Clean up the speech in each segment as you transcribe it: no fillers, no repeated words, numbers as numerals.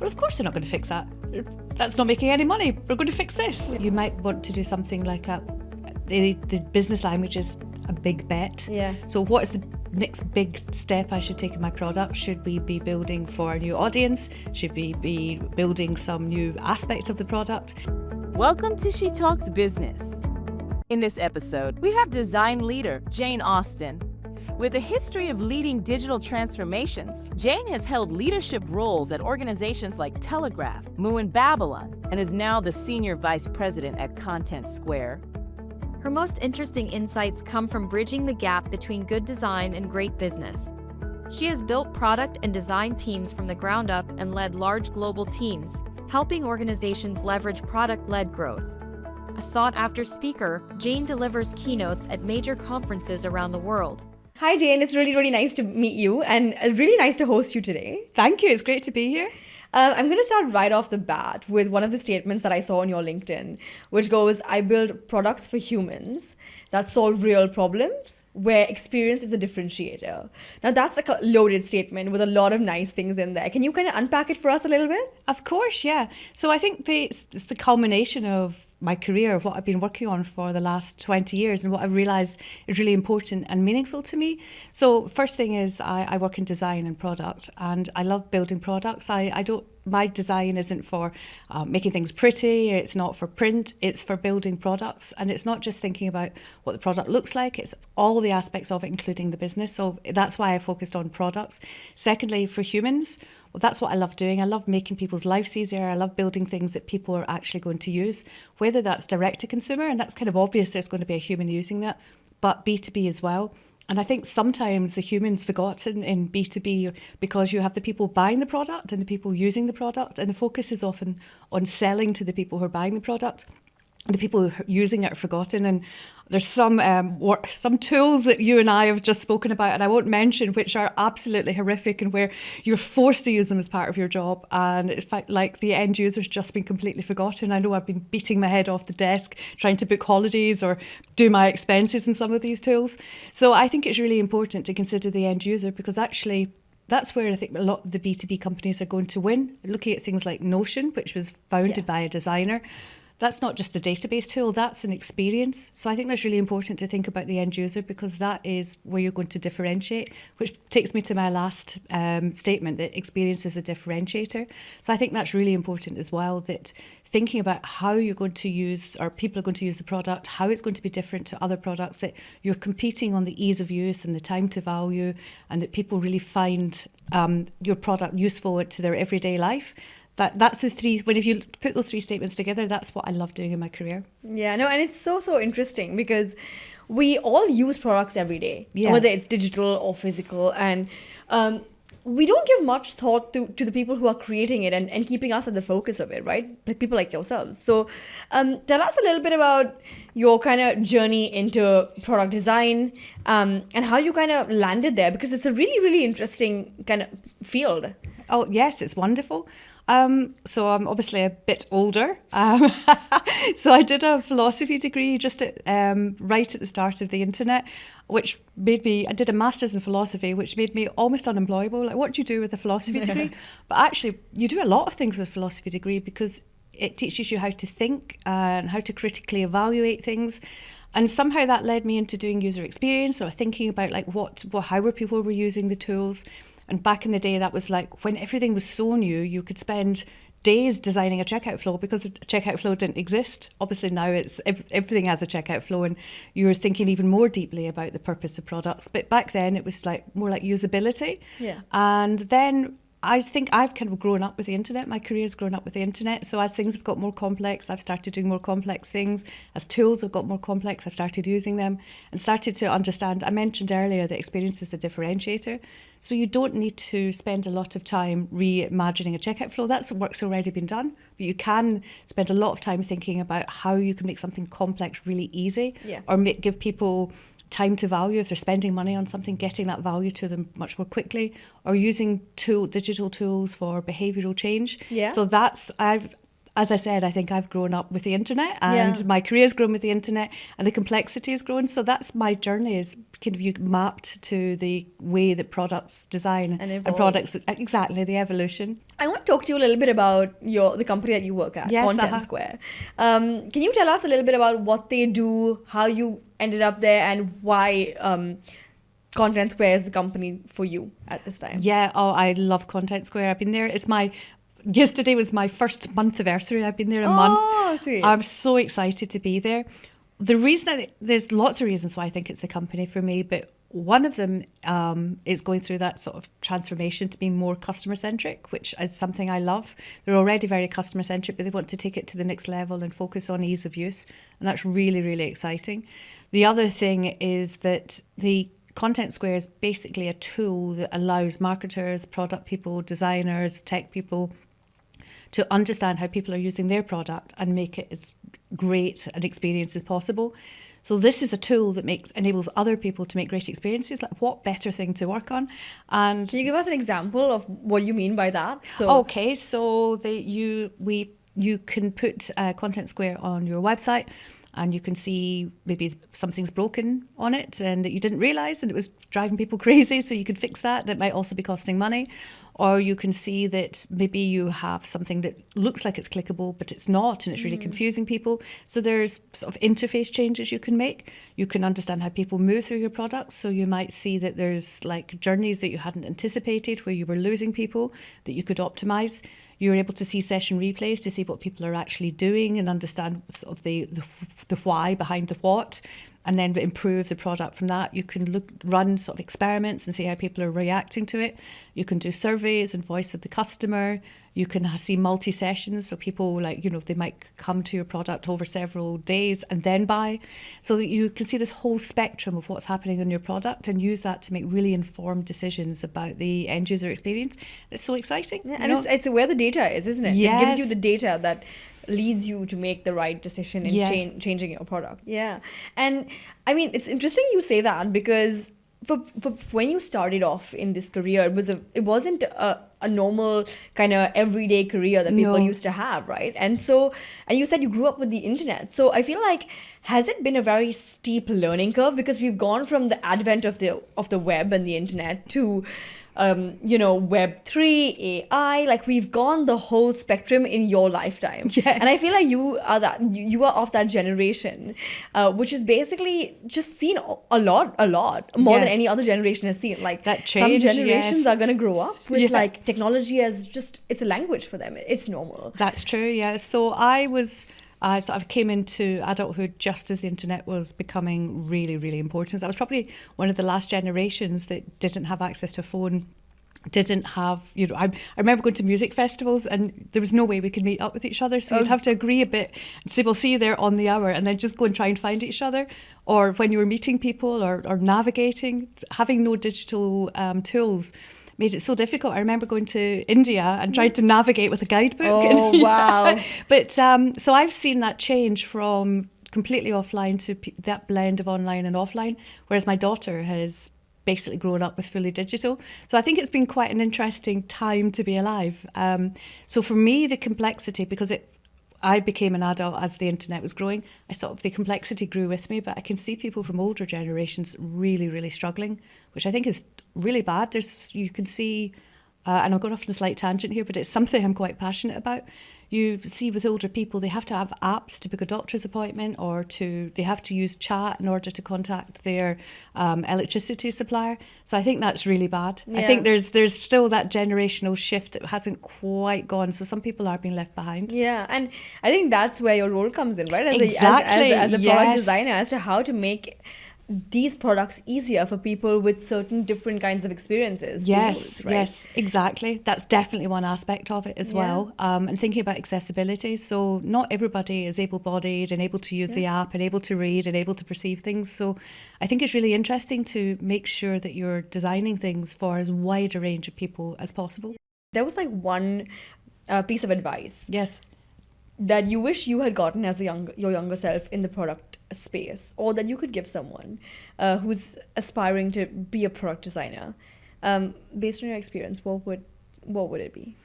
Well, of course they're not going to fix that. That's not making any money. We're going to fix this. You might want to do something like the business language is a big bet. Yeah. So what is the next big step I should take in my product? Should we be building for a new audience? Should we be building some new aspect of the product? Welcome to She Talks Business. In this episode, we have design leader Jane Austen. With a history of leading digital transformations, Jane has held leadership roles at organizations like Telegraph, Moo & Babylon, and is now the Senior Vice President at Contentsquare. Her most interesting insights come from bridging the gap between good design and great business. She has built product and design teams from the ground up and led large global teams, helping organizations leverage product-led growth. A sought-after speaker, Jane delivers keynotes at major conferences around the world. Hi, Jane. It's really, really nice to meet you and really nice to host you today. Thank you. It's great to be here. I'm going to start right off the bat with one of the statements that I saw on your LinkedIn, which goes, I build products for humans that solve real problems where experience is a differentiator. Now, that's like a loaded statement with a lot of nice things in there. Can you kind of unpack it for us a little bit? Of course, yeah. So I think it's the culmination of my career, of what I've been working on for the last 20 years and what I've realised is really important and meaningful to me. So first thing is I work in design and product, and I love building products. My design isn't for making things pretty, it's not for print, it's for building products. And it's not just thinking about what the product looks like, it's all the aspects of it, including the business. So that's why I focused on products. Secondly, for humans, well, that's what I love doing. I love making people's lives easier. I love building things that people are actually going to use, whether that's direct to consumer, and that's kind of obvious there's going to be a human using that, but B2B as well. And I think sometimes the human's forgotten in B2B because you have the people buying the product and the people using the product, and the focus is often on selling to the people who are buying the product. And the people who are using it are forgotten. And there's some tools that you and I have just spoken about, and I won't mention, which are absolutely horrific and where you're forced to use them as part of your job. And it's like the end user's just been completely forgotten. I know I've been beating my head off the desk trying to book holidays or do my expenses in some of these tools. So I think it's really important to consider the end user, because actually that's where I think a lot of the B2B companies are going to win. Looking at things like Notion, which was founded by a designer. That's not just a database tool, that's an experience. So I think that's really important to think about the end user, because that is where you're going to differentiate, which takes me to my last statement, that experience is a differentiator. So I think that's really important as well, that thinking about how you're going to use, or people are going to use the product, how it's going to be different to other products, that you're competing on the ease of use and the time to value, and that people really find your product useful to their everyday life. That's the three, if you put those three statements together, that's what I love doing in my career. Yeah, no, and it's so interesting because we all use products every day, whether it's digital or physical, and we don't give much thought to the people who are creating it and keeping us at the focus of it, right? Like people like yourselves. So tell us a little bit about your kind of journey into product design and how you kind of landed there, because it's a really, really interesting kind of field. Oh, yes, it's wonderful. So I'm obviously a bit older. So I did a philosophy degree just right at the start of the internet, which made me, I did a master's in philosophy, which made me almost unemployable. Like, what do you do with a philosophy degree? But actually, you do a lot of things with a philosophy degree, because it teaches you how to think and how to critically evaluate things. And somehow that led me into doing user experience, or thinking about like how were people using the tools. And back in the day, that was like when everything was so new, you could spend days designing a checkout flow, because a checkout flow didn't exist. Obviously now everything has a checkout flow, and you're thinking even more deeply about the purpose of products. But back then it was like more like usability. Yeah. And then I think I've kind of grown up with the internet. My career's grown up with the internet. So as things have got more complex, I've started doing more complex things. As tools have got more complex, I've started using them and started to understand. I mentioned earlier that experience is a differentiator. So you don't need to spend a lot of time reimagining a checkout flow. That's work's already been done. But you can spend a lot of time thinking about how you can make something complex really easy, or give people time to value. If they're spending money on something, getting that value to them much more quickly, or using digital tools for behavioural change. Yeah. So as I said, I think I've grown up with the internet, and my career's grown with the internet, and the complexity has grown. So that's my journey, is kind of you mapped to the way that products design and products, exactly, the evolution. I want to talk to you a little bit about the company that you work at, Contentsquare. Can you tell us a little bit about what they do, how you ended up there, and why Contentsquare is the company for you at this time? Yeah, I love Contentsquare. I've been there. Yesterday was my first month anniversary. I've been there a month. Oh, sweet. I'm so excited to be there. The reason there's lots of reasons why I think it's the company for me, but one of them is going through that sort of transformation to being more customer centric, which is something I love. They're already very customer centric, but they want to take it to the next level and focus on ease of use. And that's really, really exciting. The other thing is that the Contentsquare is basically a tool that allows marketers, product people, designers, tech people to understand how people are using their product and make it as great an experience as possible. So this is a tool that enables other people to make great experiences. Like, what better thing to work on? And can you give us an example of what you mean by that? So you can put Contentsquare on your website, and you can see maybe something's broken on it and that you didn't realise and it was driving people crazy, so you could fix that. That might also be costing money. Or you can see that maybe you have something that looks like it's clickable, but it's not, and it's really confusing people. So there's sort of interface changes you can make. You can understand how people move through your products. So you might see that there's like journeys that you hadn't anticipated where you were losing people that you could optimize. You're able to see session replays to see what people are actually doing and understand sort of the why behind the what, and then improve the product from that. You can run sort of experiments and see how people are reacting to it. You can do surveys and voice of the customer. You can see multi-sessions, so people they might come to your product over several days and then buy, so that you can see this whole spectrum of what's happening on your product and use that to make really informed decisions about the end user experience. It's so exciting. Yeah, and it's where the data is, isn't it? Yes. It gives you the data that leads you to make the right decision in changing your product. Yeah. And I mean, it's interesting you say that, because for when you started off in this career, it wasn't a normal kind of everyday career that people used to have, right? And you said you grew up with the internet. So I feel like, has it been a very steep learning curve? Because we've gone from the advent of the web and the internet to Web3, AI, like we've gone the whole spectrum in your lifetime. Yes. And I feel like you are of that generation, which is basically just seen a lot more than any other generation has seen. Like that change, some generations are going to grow up with like technology as just, it's a language for them. It's normal. That's true. Yeah. So I sort of came into adulthood just as the internet was becoming really, really important. So I was probably one of the last generations that didn't have access to a phone, didn't have, I remember going to music festivals and there was no way we could meet up with each other. So you'd have to agree a bit and say, we'll see you there on the hour, and then just go and try and find each other. Or when you were meeting people or navigating, having no digital tools made it so difficult. I remember going to India and trying to navigate with a guidebook. Oh, wow. But so I've seen that change from completely offline to that blend of online and offline, whereas my daughter has basically grown up with fully digital. So I think it's been quite an interesting time to be alive. So for me, the complexity, because I became an adult as the internet was growing, the complexity grew with me, but I can see people from older generations really, really struggling, which I think is really bad. You can see, and I'm going off on a slight tangent here, but it's something I'm quite passionate about. You see with older people, they have to have apps to book a doctor's appointment, or they have to use chat in order to contact their electricity supplier. So I think that's really bad. Yeah. I think there's still that generational shift that hasn't quite gone. So some people are being left behind. Yeah, and I think that's where your role comes in, right? Exactly. As a product designer, as to how to make these products easier for people with certain different kinds of experiences. Yes, right? Yes, exactly. That's definitely one aspect of it as well. And thinking about accessibility. So not everybody is able-bodied and able to use the app and able to read and able to perceive things. So I think it's really interesting to make sure that you're designing things for as wide a range of people as possible. There was like one piece of advice. Yes. That you wish you had gotten as your younger self in the product space, or that you could give someone who's aspiring to be a product designer. Based on your experience, what would it be?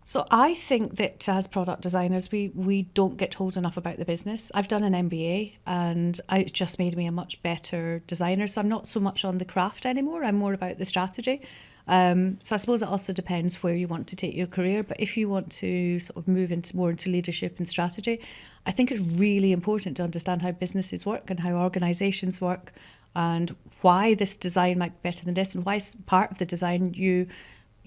So I think that as product designers, we don't get told enough about the business. I've done an MBA and it just made me a much better designer. So I'm not so much on the craft anymore. I'm more about the strategy. So I suppose it also depends where you want to take your career. But if you want to sort of move into more into leadership and strategy, I think it's really important to understand how businesses work and how organisations work and why this design might be better than this and why part of the design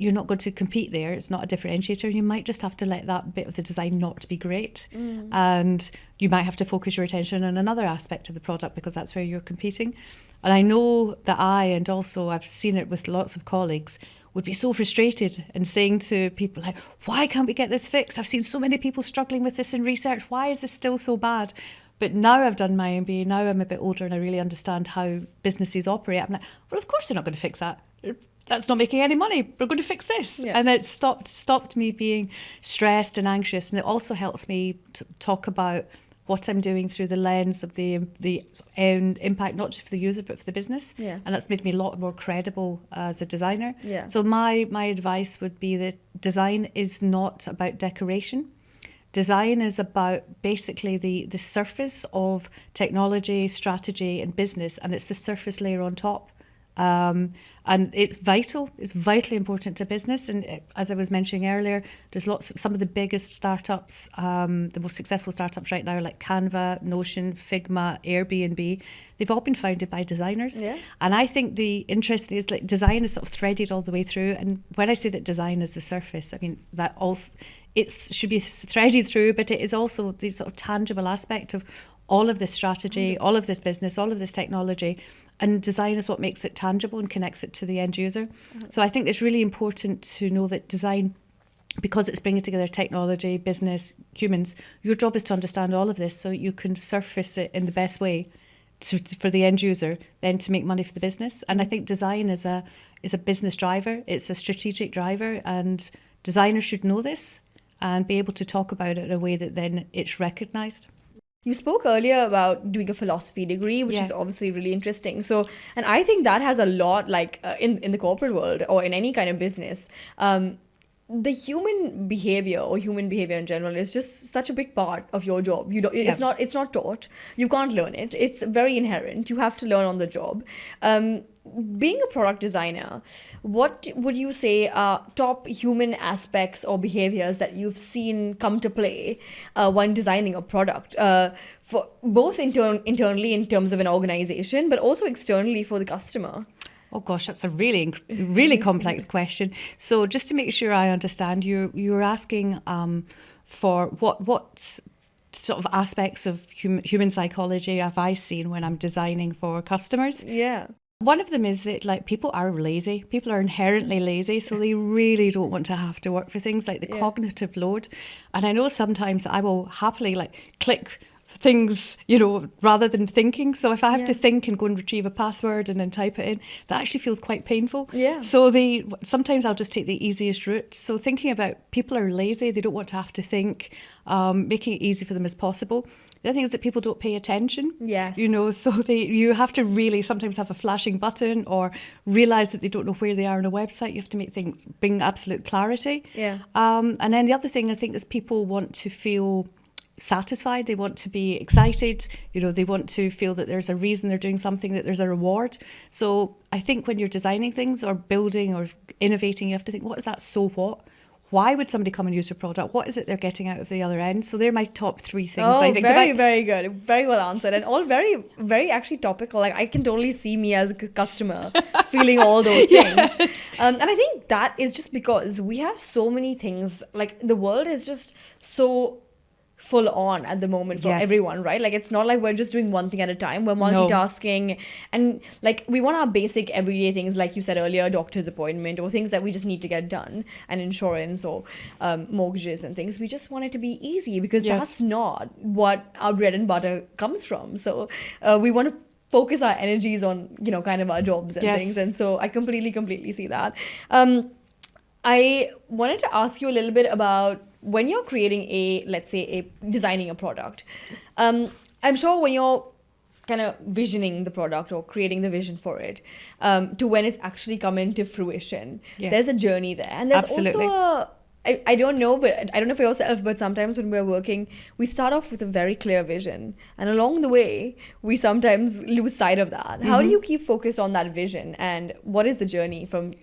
you're not going to compete there. It's not a differentiator. You might just have to let that bit of the design not be great. And you might have to focus your attention on another aspect of the product because that's where you're competing. And I know that and also I've seen it with lots of colleagues, would be so frustrated and saying to people like, why can't we get this fixed? I've seen so many people struggling with this in research. Why is this still so bad? But now I've done my MBA, now I'm a bit older and I really understand how businesses operate. I'm like, well, of course they're not going to fix that. That's not making any money. We're going to fix this. Yeah. And it stopped me being stressed and anxious. And it also helps me to talk about what I'm doing through the lens of the end impact, not just for the user, but for the business. Yeah. And that's made me a lot more credible as a designer. Yeah. So my advice would be that design is not about decoration. Design is about basically the surface of technology, strategy and business, and it's the surface layer on top. And it's vitally important to business. And as I was mentioning earlier, there's some of the biggest startups, the most successful startups right now, like Canva, Notion, Figma, Airbnb, they've all been founded by designers. Yeah. And I think the interest is like design is sort of threaded all the way through. And when I say that design is the surface, I mean, that also, it should be threaded through, but it is also the sort of tangible aspect of all of this strategy, all of this business, all of this technology. And design is what makes it tangible and connects it to the end user. So I think it's really important to know that design, because it's bringing together technology, business, humans, your job is to understand all of this so you can surface it in the best way for the end user, then to make money for the business. And I think design is a business driver. It's a strategic driver, and designers should know this and be able to talk about it in a way that then it's recognised. You spoke earlier about doing a philosophy degree, which is obviously really interesting. So, and I think that has a lot, like in the corporate world or in any kind of business, the human behavior or human behavior in general is just such a big part of your job. It's not taught. You can't learn it. It's very inherent. You have to learn on the job. Being a product designer, what would you say are top human aspects or behaviors that you've seen come to play when designing a product, for both internally in terms of an organization, but also externally for the customer? Oh gosh, that's a really complex question. So just to make sure I understand, you're asking for what sort of aspects of human psychology have I seen when I'm designing for customers? Yeah. One of them is that like people are lazy. People are inherently lazy, so they really don't want to have to work for things like the cognitive load. And I know sometimes I will happily like click things, rather than thinking. So if I have to think and go and retrieve a password and then type it in, that actually feels quite painful. Yeah. So sometimes I'll just take the easiest route. So thinking about people are lazy, they don't want to have to think, making it easy for them as possible. The other thing is that people don't pay attention. Yes. So you have to really sometimes have a flashing button or realise that they don't know where they are on a website. You have to bring absolute clarity. Yeah. And then the other thing I think is people want to feel satisfied. They want to be excited. They want to feel that there's a reason they're doing something, that there's a reward. So I think when you're designing things or building or innovating, you have to think, what is that so what? Why would somebody come and use your product? What is it they're getting out of the other end? So they're my top three things. I think very, very good. Very well answered. And all very, very actually topical. Like I can totally see me as a customer feeling all those things. Yes. And I think that is just because we have so many things. Like the world is just so full on at the moment for everyone, right? Like it's not like we're just doing one thing at a time. We're multitasking and like we want our basic everyday things, like you said earlier, a doctor's appointment or things that we just need to get done, and insurance or mortgages and things. We just want it to be easy because that's not what our bread and butter comes from. So we want to focus our energies on, kind of our jobs and things. And so I completely see that. I wanted to ask you a little bit about when you're creating designing a product. I'm sure when you're kind of visioning the product or creating the vision for it, to when it's actually come into fruition, there's a journey there. And there's also I don't know, but I don't know for yourself, but sometimes when we're working, we start off with a very clear vision. And along the way, we sometimes lose sight of that. How do you keep focused on that vision? And what is the journey from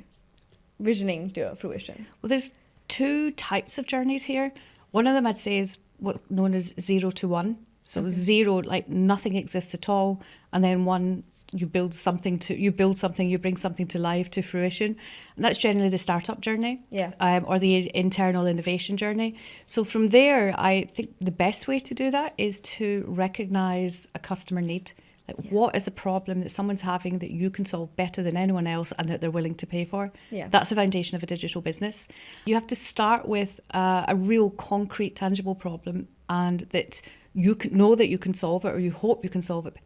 visioning to fruition? Well, there's two types of journeys here. One of them I'd say is what's known as 0 to 1. So 0, like nothing exists at all. And then 1, you build something, you bring something to life, to fruition. And that's generally the startup journey, or the internal innovation journey. So from there, I think the best way to do that is to recognize a customer need. Like, what is a problem that someone's having that you can solve better than anyone else and that they're willing to pay for? Yeah. That's the foundation of a digital business. You have to start with a real concrete, tangible problem, and that you can know that you can solve it, or you hope you can solve it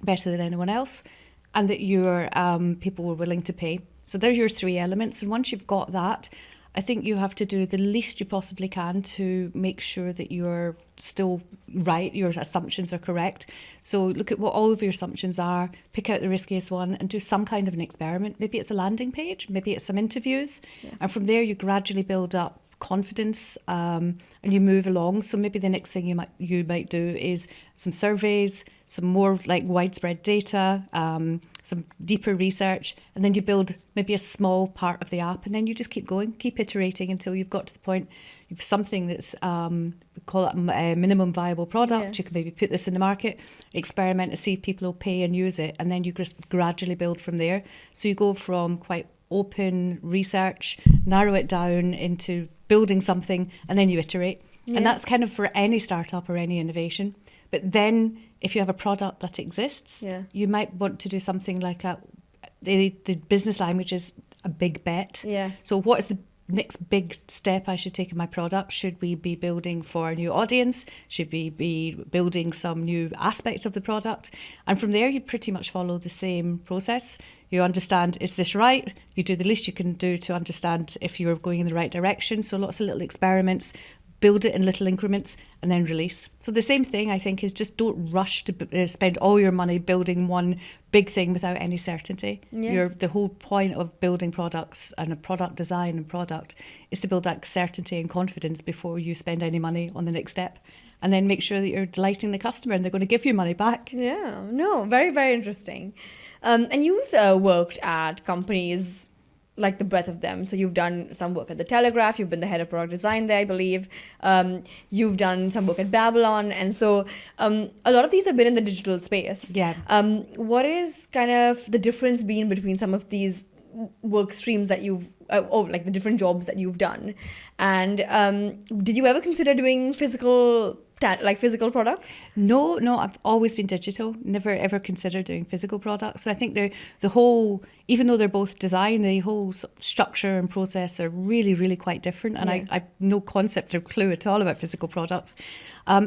better than anyone else, and that your people were willing to pay. So there's your 3 elements. And once you've got that, I think you have to do the least you possibly can to make sure that you're still right, your assumptions are correct. So look at what all of your assumptions are, pick out the riskiest one and do some kind of an experiment. Maybe it's a landing page, maybe it's some interviews. And from there you gradually build up confidence and you move along. So maybe the next thing you might do is some surveys, some more like widespread data, some deeper research, and then you build maybe a small part of the app, and then you just keep going, keep iterating until you've got to the point you've something that's we call it a minimum viable product. You can maybe put this in the market, experiment to see if people will pay and use it, and then you just gradually build from there. So you go from quite open research, narrow it down into building something, and then you iterate. And that's kind of for any startup or any innovation. But then if you have a product that exists, you might want to do something like the business language is a big bet. So what is the next big step I should take in my product? Should we be building for a new audience? Should we be building some new aspect of the product? And from there, you pretty much follow the same process. You understand, is this right? You do the least you can do to understand if you're going in the right direction. So lots of little experiments, build it in little increments, and then release. So the same thing, I think, is just don't rush to spend all your money building one big thing without any certainty. The whole point of building products and a product design and product is to build that certainty and confidence before you spend any money on the next step. And then make sure that you're delighting the customer and they're going to give you money back. Very, very interesting. And you've worked at companies, like the breadth of them. So you've done some work at the Telegraph, you've been the head of product design there, I believe. You've done some work at Babylon. And so a lot of these have been in the digital space. What is kind of the difference been between some of these work streams that you've, like the different jobs that you've done? And did you ever consider doing physical products? No, I've always been digital. Never ever considered doing physical products. I think the whole, even though they're both design, the whole structure and process are really, really quite different. And I have no concept or clue at all about physical products.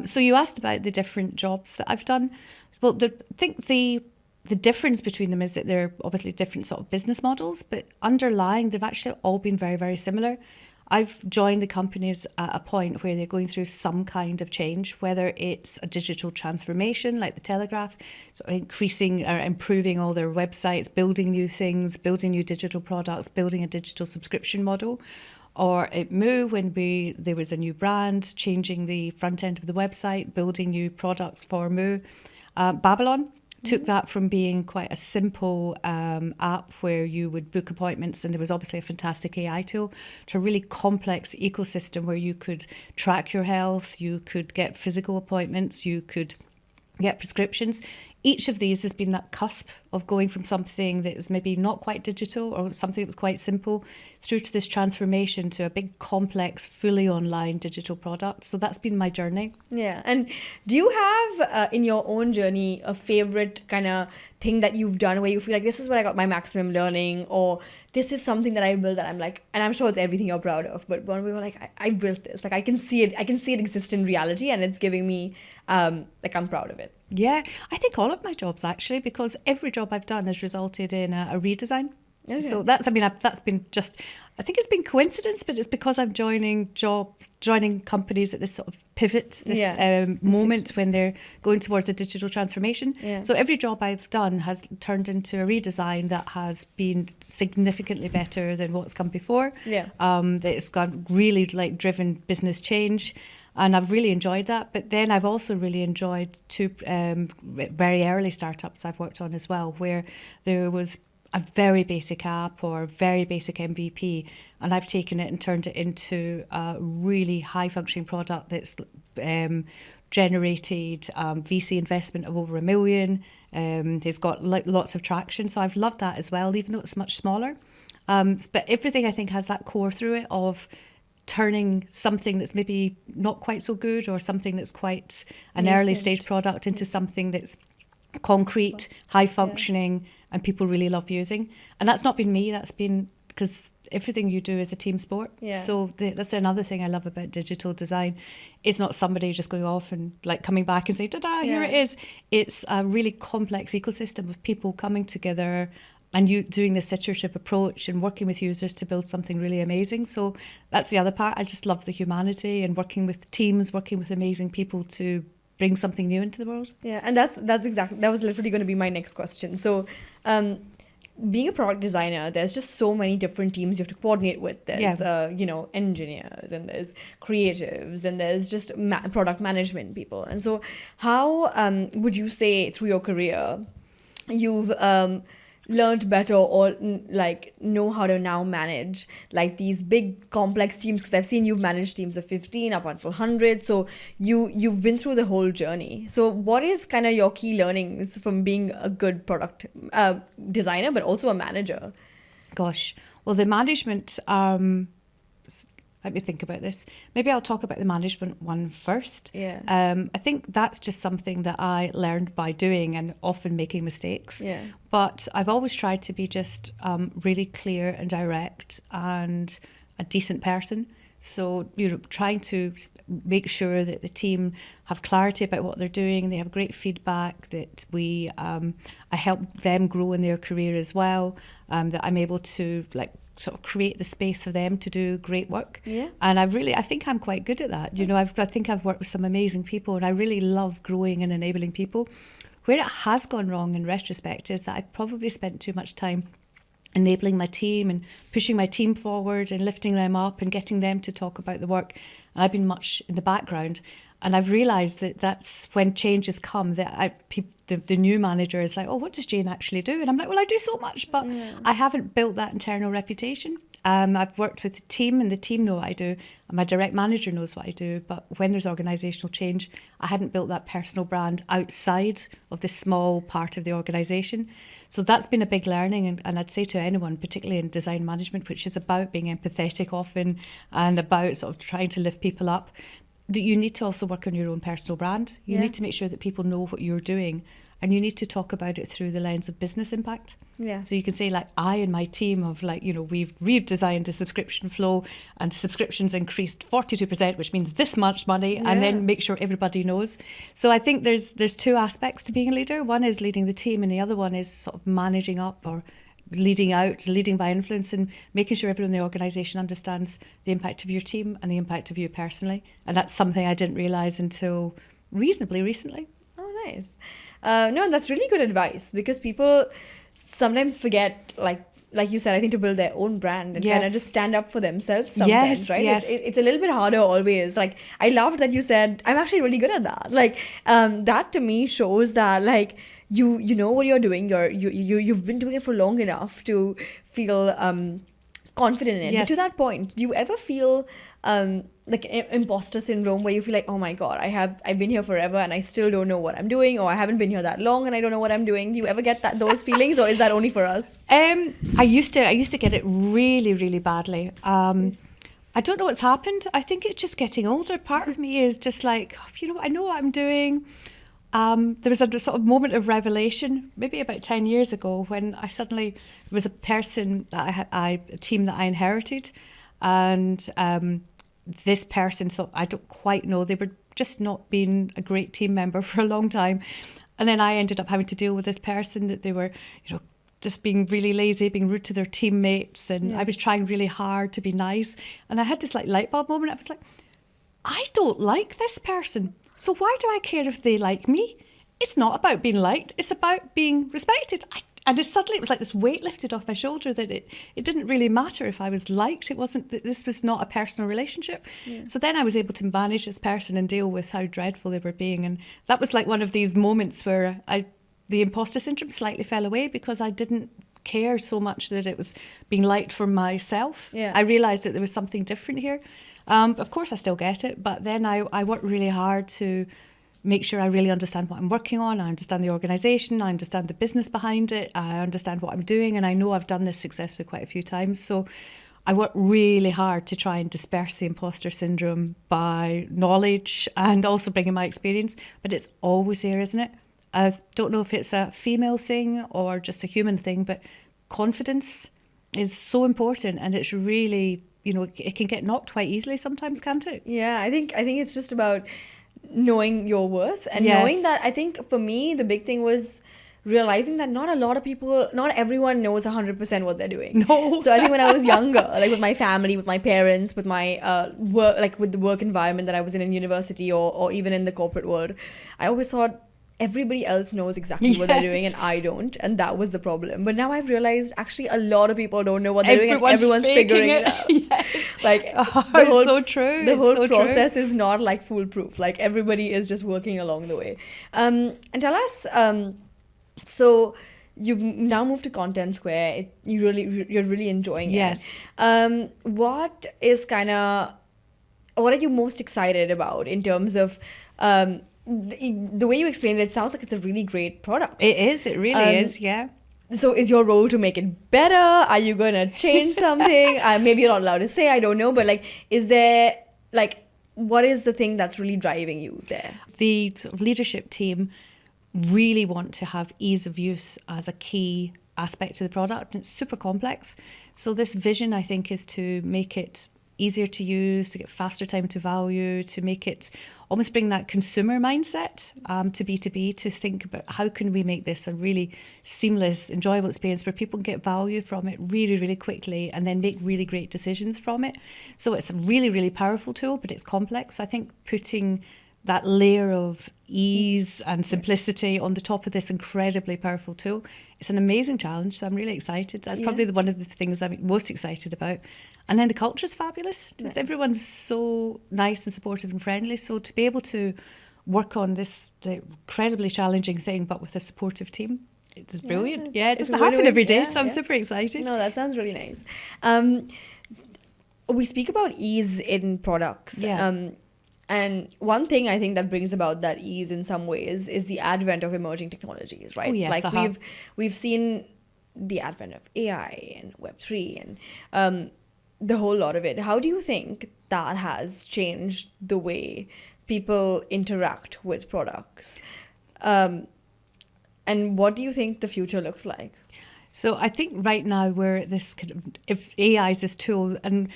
So you asked about the different jobs that I've done. Well, I think the difference between them is that they're obviously different sort of business models, but underlying, they've actually all been very, very similar. I've joined the companies at a point where they're going through some kind of change, whether it's a digital transformation like the Telegraph, so increasing or improving all their websites, building new things, building new digital products, building a digital subscription model. Or at Moo, when there was a new brand, changing the front end of the website, building new products for Moo. Babylon took that from being quite a simple app where you would book appointments, and there was obviously a fantastic AI tool, to a really complex ecosystem where you could track your health, you could get physical appointments, you could get prescriptions. Each of these has been that cusp of going from something that was maybe not quite digital or something that was quite simple through to this transformation to a big, complex, fully online digital product. So that's been my journey. And do you have in your own journey a favorite kind of thing that you've done where you feel like this is where I got my maximum learning, or this is something that I built that I'm like, and I'm sure it's everything you're proud of, but when we were like, I built this, like I can see it exist in reality, and it's giving me like I'm proud of it. I think all of my jobs actually, because every job I've done has resulted in a redesign. Okay. So that's been just, I think it's been coincidence, but it's because I'm joining companies at this sort of pivot, this moment when they're going towards a digital transformation. Yeah. So every job I've done has turned into a redesign that has been significantly better than what's come before. Yeah. That it's got really driven business change. And I've really enjoyed that. But then I've also really enjoyed two very early startups I've worked on as well, where there was a very basic app or very basic MVP, and I've taken it and turned it into a really high functioning product that's generated VC investment of over $1 million. It's got lots of traction. So I've loved that as well, even though it's much smaller. But everything I think has that core through it of turning something that's maybe not quite so good or something that's quite an early stage product into something that's concrete, high functioning, and people really love using. And that's not been me, that's been because everything you do is a team sport. Yeah. So that's another thing I love about digital design. It's not somebody just going off and coming back and saying, ta-da, here it is. It's a really complex ecosystem of people coming together and you doing this iterative approach and working with users to build something really amazing. So that's the other part. I just love the humanity and working with teams, working with amazing people to bring something new into the world. Yeah, and that was literally going to be my next question. So being a product designer, there's just so many different teams you have to coordinate with. There's engineers, and there's creatives, and there's just product management people. And so how would you say through your career you've learned better or know how to now manage these big complex teams? Because I've seen you've managed teams of 15 up until 100, so you've been through the whole journey. So what is kind of your key learnings from being a good product designer but also a manager? Gosh, well, the management, let me think about this. Maybe I'll talk about the management one first. Yeah. I think that's just something that I learned by doing and often making mistakes. Yeah. But I've always tried to be just really clear and direct and a decent person. So, trying to make sure that the team have clarity about what they're doing, they have great feedback, that I help them grow in their career as well, that I'm able to sort of create the space for them to do great work. Yeah. And I think I'm quite good at that. I think I've worked with some amazing people and I really love growing and enabling people. Where it has gone wrong in retrospect is that I probably spent too much time enabling my team and pushing my team forward and lifting them up and getting them to talk about the work. And I've been much in the background. And I've realised that that's when change has come, that the new manager is like, oh, what does Jane actually do? And I'm like, well, I do so much, but I haven't built that internal reputation. I've worked with the team and the team know what I do. And my direct manager knows what I do. But when there's organisational change, I hadn't built that personal brand outside of this small part of the organisation. So that's been a big learning. And I'd say to anyone, particularly in design management, which is about being empathetic often and about sort of trying to lift people up, that you need to also work on your own personal brand. You need to make sure that people know what you're doing, and you need to talk about it through the lens of business impact. Yeah. So you can say I and my team have we've redesigned the subscription flow and subscriptions increased 42%, which means this much money, and then make sure everybody knows. So I think there's two aspects to being a leader. One is leading the team and the other one is sort of managing up or leading by influence and making sure everyone in the organisation understands the impact of your team and the impact of you personally. And that's something I didn't realise until reasonably recently. Oh, nice. No, that's really good advice, because people sometimes forget, like you said, I think to build their own brand and kind of just stand up for themselves sometimes, right? Yes. It's a little bit harder always. I loved that you said, I'm actually really good at that. That to me shows that you know what you're doing. You've been doing it for long enough to feel confident in it. Yes. But to that point, do you ever feel imposter syndrome, where you feel like, oh my God, I've been here forever and I still don't know what I'm doing, or I haven't been here that long and I don't know what I'm doing? Do you ever get those feelings, or is that only for us? I used to get it really, really badly. I don't know what's happened. I think it's just getting older. Part of me is just I know what I'm doing. There was a sort of moment of revelation, maybe about 10 years ago, when I suddenly, there was a person that a team that I inherited, and this person thought, I don't quite know, they were just not being a great team member for a long time. And then I ended up having to deal with this person that they were, just being really lazy, being rude to their teammates, and I was trying really hard to be nice. And I had this like light bulb moment. I was like, I don't like this person, so why do I care if they like me? It's not about being liked, it's about being respected. Suddenly it was like this weight lifted off my shoulder that it didn't really matter if I was liked. This was not a personal relationship. Yeah. So then I was able to manage this person and deal with how dreadful they were being. And that was like one of these moments where the imposter syndrome slightly fell away, because I didn't care so much that it was being liked for myself. Yeah. I realised that there was something different here. Of course I still get it, but then I worked really hard to make sure I really understand what I'm working on. I understand the organisation, I understand the business behind it, I understand what I'm doing, and I know I've done this successfully quite a few times. So I work really hard to try and disperse the imposter syndrome by knowledge and also bringing my experience, but it's always there, isn't it? I don't know if it's a female thing or just a human thing, but confidence is so important, and it's really, it can get knocked quite easily sometimes, can't it? Yeah, I think it's just about knowing your worth and knowing that. I think for me the big thing was realizing that not everyone knows 100% what they're doing. No. So I think when I was younger, like with my family, with my parents, with my work, like with the work environment that I was in university or even in the corporate world, I always thought everybody else knows exactly what they're doing and I don't, and that was the problem. But now I've realized actually a lot of people don't know what they're doing and everyone's figuring it out. Yes. Like it's so true. The whole process is not like foolproof. Like everybody is just working along the way. And tell us, so you've now moved to Contentsquare. You're really enjoying it. Yes. What are you most excited about in terms of the way you explained it? It sounds like it's a really great product. It is. It really is. Yeah. So is your role to make it better? Are you going to change something? Maybe you're not allowed to say, I don't know. But is there what is the thing that's really driving you there? The sort of leadership team really want to have ease of use as a key aspect to the product. It's super complex. So this vision, I think, is to make it easier to use, to get faster time to value, to make it almost bring that consumer mindset to B2B, to think about how can we make this a really seamless, enjoyable experience where people can get value from it really, really quickly and then make really great decisions from it. So it's a really, really powerful tool, but it's complex. I think putting that layer of ease and simplicity on the top of this incredibly powerful tool, it's an amazing challenge. So I'm really excited. That's probably one of the things I'm most excited about. And then the culture is fabulous. Just everyone's so nice and supportive and friendly. So to be able to work on this incredibly challenging thing, but with a supportive team, it's brilliant. Yeah, it doesn't happen every day. So I'm super excited. No, that sounds really nice. We speak about ease in products. Yeah. And one thing I think that brings about that ease in some ways is the advent of emerging technologies, right? Oh, yes, we've seen the advent of AI and Web3 and the whole lot of it. How do you think that has changed the way people interact with products? And what do you think the future looks like? So I think right now we're this kind of, if AI is this tool, and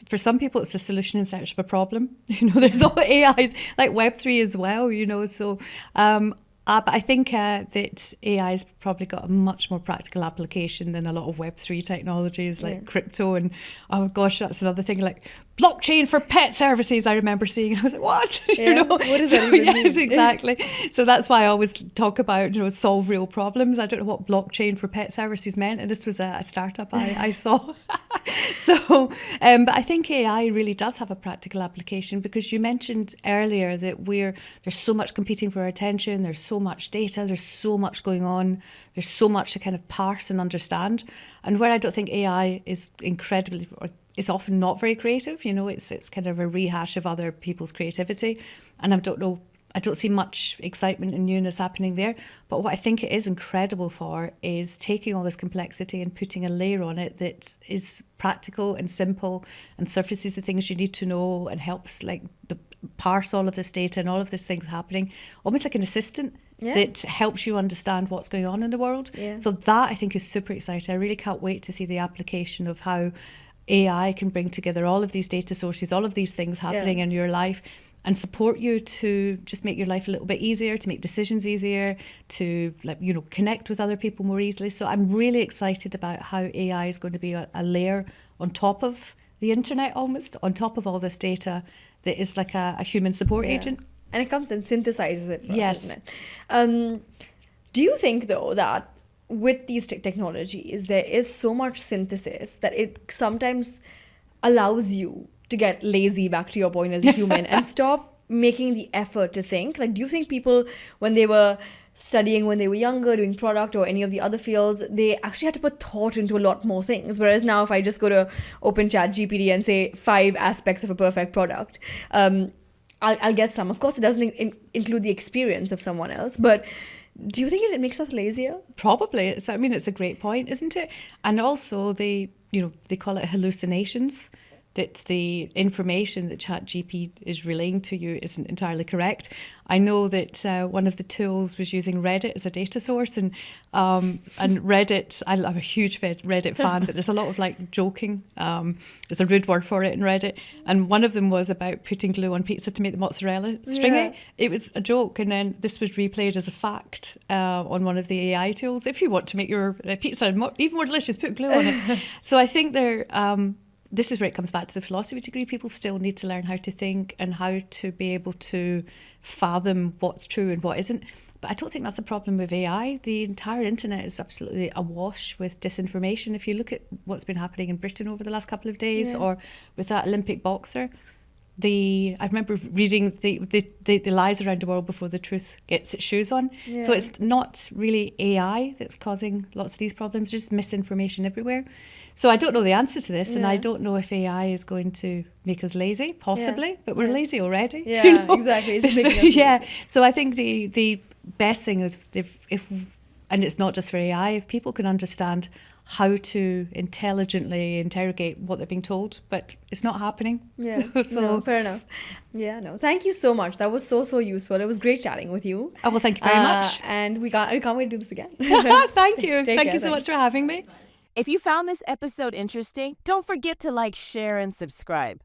for some people it's a solution in search of a problem. There's all AIs like Web3 as well. So but I think that AI's probably got a much more practical application than a lot of Web3 technologies like crypto and, oh gosh, that's another thing, like blockchain for pet services I remember seeing. And I was like, what? What does that even mean? Yes, exactly. So that's why I always talk about, solve real problems. I don't know what blockchain for pet services meant. And this was a startup I saw. So, but I think AI really does have a practical application, because you mentioned earlier that there's so much competing for our attention, there's so much data, there's so much going on, there's so much to kind of parse and understand. And where I don't think AI is it's often not very creative, it's kind of a rehash of other people's creativity. And I don't see much excitement and newness happening there. But what I think it is incredible for is taking all this complexity and putting a layer on it that is practical and simple and surfaces the things you need to know and helps parse all of this data and all of these things happening, almost like an assistant that helps you understand what's going on in the world. Yeah. So that I think is super exciting. I really can't wait to see the application of how AI can bring together all of these data sources, all of these things happening in your life, and support you to just make your life a little bit easier, to make decisions easier, to connect with other people more easily. So I'm really excited about how AI is going to be a layer on top of the internet, almost on top of all this data, that is like a human support agent. And it comes and synthesizes it for us, Yes. isn't it? Do you think, though, that with these technologies, there is so much synthesis that it sometimes allows you to get lazy, back to your point, as a human, and stop making the effort to think? Like, do you think people, when they were studying when they were younger, doing product or any of the other fields, they actually had to put thought into a lot more things? Whereas now, if I just go to open chat GPT and say 5 aspects of a perfect product, I'll get some. Of course, it doesn't include the experience of someone else, but do you think it makes us lazier? Probably. It's a great point, isn't it? And also they call it hallucinations, that the information that ChatGPT is relaying to you isn't entirely correct. I know that one of the tools was using Reddit as a data source, and Reddit, I'm a huge Reddit fan, but there's a lot of like joking. There's a rude word for it in Reddit, and one of them was about putting glue on pizza to make the mozzarella stringy. Yeah. It was a joke, and then this was replayed as a fact on one of the AI tools. If you want to make your pizza even more delicious, put glue on it. So I think this is where it comes back to the philosophy degree. People still need to learn how to think and how to be able to fathom what's true and what isn't. But I don't think that's a problem with AI. The entire internet is absolutely awash with disinformation. If you look at what's been happening in Britain over the last couple of days, or with that Olympic boxer, I remember reading the lies around the world before the truth gets its shoes on. Yeah. So it's not really AI that's causing lots of these problems, just misinformation everywhere. So I don't know the answer to this, and I don't know if AI is going to make us lazy, possibly, but we're lazy already. Yeah, exactly. It's just making us lazy. So I think the best thing is if and it's not just for AI, if people can understand how to intelligently interrogate what they're being told, but it's not happening. Yeah, So no, fair enough. Yeah, no, thank you so much. That was so useful. It was great chatting with you. Oh, well, thank you very much. And we can't wait to do this again. Thank you. Take Thank care, you so much for having me. If you found this episode interesting, don't forget to like, share, and subscribe.